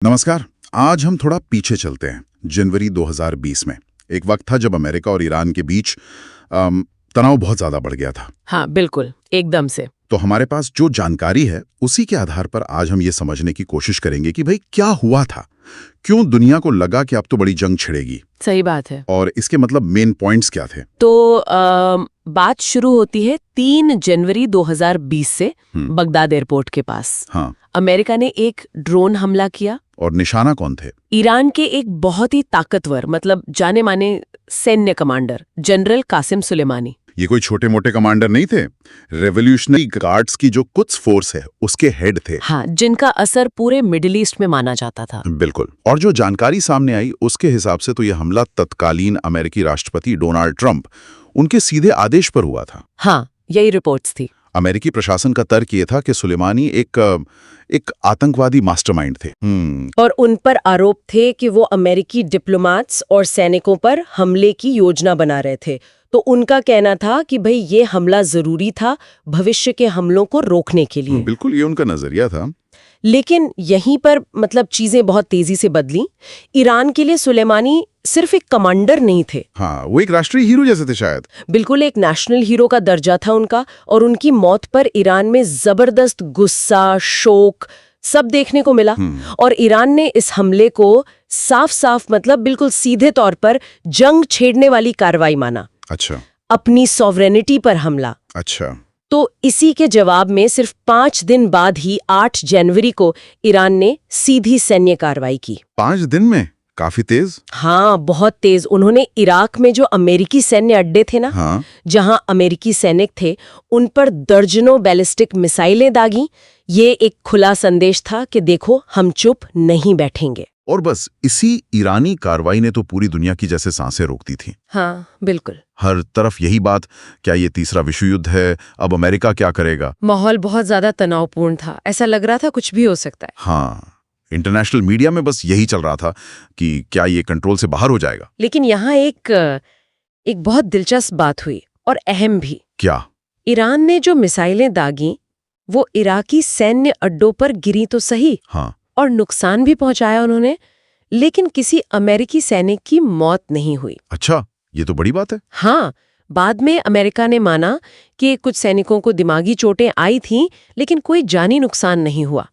नमस्कार। आज हम थोड़ा पीछे चलते हैं। जनवरी 2020 में एक वक्त था जब अमेरिका और ईरान के बीच तनाव बहुत ज्यादा बढ़ गया था। हाँ बिल्कुल, एकदम से। तो हमारे पास जो जानकारी है उसी के आधार पर आज हम ये समझने की कोशिश करेंगे कि भाई क्या हुआ था, क्यों दुनिया को लगा कि अब तो बड़ी जंग छिड़ेगी। सही बात है। और इसके मतलब मेन पॉइंट्स क्या थे। तो बात शुरू होती है 3 जनवरी 2020 से बगदाद एयरपोर्ट के पास। हाँ। अमेरिका ने एक ड्रोन हमला किया। और निशाना कौन थे? ईरान के एक बहुत ही ताकतवर, मतलब जाने माने सैन्य कमांडर जनरल कासिम सुलेमानी। ये कोई छोटे मोटे कमांडर नहीं थे, रेवोल्यूशनरी गार्ड्स की जो कुछ फोर्स है उसके हेड थे। हाँ, जिनका असर पूरे मिडिल ईस्ट में माना जाता था। बिल्कुल। और जो जानकारी सामने आई उसके हिसाब से तो यह हमला तत्कालीन अमेरिकी राष्ट्रपति डोनाल्ड ट्रंप उनके सीधे आदेश पर हुआ था। हाँ, यही रिपोर्ट्स थी। अमेरिकी प्रशासन का तर्क ये था कि सुलेमानी एक आतंकवादी मास्टरमाइंड थे। और उन पर आरोप थे कि वो अमेरिकी डिप्लोमेट्स और सैनिकों पर हमले की योजना बना रहे थे। तो उनका कहना था कि भाई ये हमला जरूरी था भविष्य के हमलों को रोकने के लिए। बिल्कुल, ये उनका नजरिया था। लेकिन यहीं पर मतलब चीजें बहुत तेजी से बदली। ईरान के लिए सुलेमानी सिर्फ एक कमांडर नहीं थे। हाँ, वो एक राष्ट्रीय हीरो जैसे थे शायद। बिल्कुल, एक नेशनल हीरो का दर्जा था उनका। और उनकी मौत पर ईरान में जबरदस्त गुस्सा, शोक सब देखने को मिला। और ईरान ने इस हमले को साफ साफ मतलब बिल्कुल सीधे तौर पर जंग छेड़ने वाली कार्रवाई माना। अच्छा। अपनी सॉवरेनिटी पर हमला। अच्छा। तो इसी के जवाब में सिर्फ 5 दिन बाद ही 8 जनवरी को ईरान ने सीधी सैन्य कार्रवाई की। 5 दिन में? काफी तेज। हाँ, बहुत तेज। उन्होंने इराक में जो अमेरिकी सैन्य अड्डे थे ना, हाँ। जहां अमेरिकी सैनिक थे, उन पर दर्जनों बैलिस्टिक मिसाइलें दागी। ये एक खुला संदेश था कि देखो, हम चुप नहीं बैठेंगे। और बस इसी ईरानी कार्रवाई ने तो पूरी दुनिया की जैसे सांसें रोक दी थी। हाँ बिल्कुल। हर तरफ यही बात, क्या ये तीसरा विश्व युद्ध है, अब अमेरिका क्या करेगा। माहौल बहुत ज्यादा तनावपूर्ण था। ऐसा लग रहा था कुछ भी हो सकता है। हाँ, इंटरनेशनल मीडिया में बस यही चल रहा था कि क्या ये कंट्रोल से बाहर हो जाएगा। लेकिन यहाँ एक बहुत दिलचस्प बात हुई, और अहम भी। क्या? ईरान ने जो मिसाइलें दागी वो इराकी सैन्य अड्डों पर गिरी तो सही, हाँ, और नुकसान भी पहुंचाया उन्होंने, लेकिन किसी अमेरिकी सैनिक की मौत नहीं हुई। अच्छा, ये तो बड़ी बात है। हाँ, बाद में अमेरिका ने माना कि कुछ सैनिकों को दिमागी चोटें आई थीं, लेकिन कोई जानी नुकसान नहीं हुआ।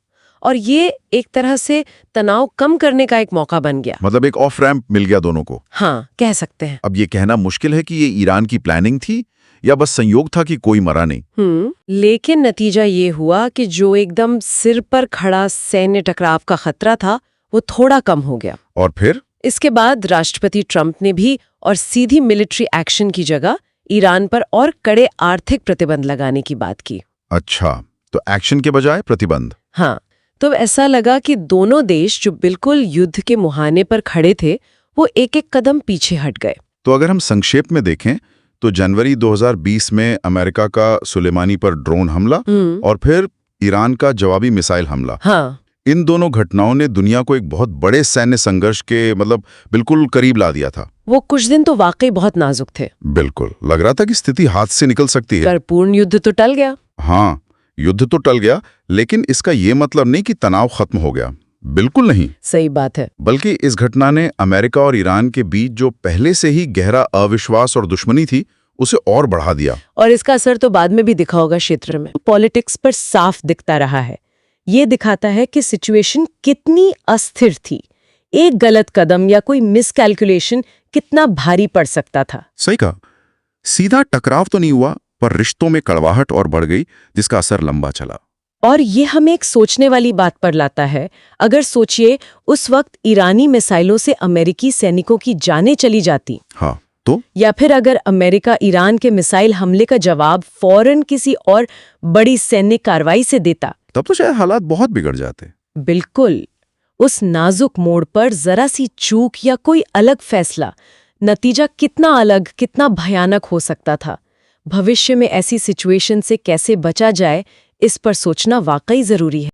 और ये एक तरह से तनाव कम करने का एक मौका बन गया। मतलब एक ऑफ रैंप मिल गया दोनों को। हाँ, कह सकते हैं। अब ये कहना मुश्किल है कि ये ईरान की प्लानिंग थी या बस संयोग था कि कोई मरा नहीं। लेकिन नतीजा ये हुआ कि जो एकदम सिर पर खड़ा सैन्य टकराव का खतरा था वो थोड़ा कम हो गया। और फिर इसके बाद राष्ट्रपति ट्रंप ने भी और सीधी मिलिट्री एक्शन की जगह ईरान पर और कड़े आर्थिक प्रतिबंध लगाने की बात की। अच्छा, तो एक्शन के बजाय प्रतिबंध। हाँ, तो ऐसा लगा कि दोनों देश जो बिल्कुल युद्ध के मुहाने पर खड़े थे वो एक एक कदम पीछे हट गए। तो अगर हम संक्षेप में देखें तो जनवरी 2020 में अमेरिका का सुलेमानी पर ड्रोन हमला और फिर ईरान का जवाबी मिसाइल हमला। हाँ, इन दोनों घटनाओं ने दुनिया को एक बहुत बड़े सैन्य संघर्ष के मतलब बिल्कुल करीब ला दिया था। वो कुछ दिन तो वाकई बहुत नाजुक थे। बिल्कुल, लग रहा था कि स्थिति हाथ से निकल सकती है। पर पूर्ण युद्ध तो टल गया। हाँ, युद्ध तो टल गया, लेकिन इसका ये मतलब नहीं कि तनाव खत्म हो गया। बिल्कुल नहीं। सही बात है। बल्कि इस घटना ने अमेरिका और ईरान के बीच जो पहले से ही गहरा अविश्वास और दुश्मनी थी उसे और बढ़ा दिया। और इसका असर तो बाद में भी दिखा होगा क्षेत्र में। पॉलिटिक्स पर साफ दिखता रहा है। ये दिखाता है कि सिचुएशन कितनी अस्थिर थी। एक गलत कदम या कोई मिसकैलकुलेशन कितना भारी पड़ सकता था। सही कहा। सीधा टकराव तो नहीं हुआ, पर रिश्तों में कड़वाहट और बढ़ गई, जिसका असर लंबा चला। और ये हमें एक सोचने वाली बात पर लाता है। अगर सोचिए, उस वक्त ईरानी मिसाइलों से अमेरिकी सैनिकों की जानें चली जाती। हाँ, तो? या फिर अगर अमेरिका ईरान के मिसाइल हमले का जवाब फौरन किसी और बड़ी सैन्य कार्रवाई से देता, तब तो शायद हालात बहुत बिगड़ जाते। बिल्कुल। उस नाजुक मोड़ पर जरा सी चूक या कोई अलग फैसला, नतीजा कितना अलग, कितना भयानक हो सकता था। भविष्य में ऐसी सिचुएशन से कैसे बचा जाए, इस पर सोचना वाकई जरूरी है।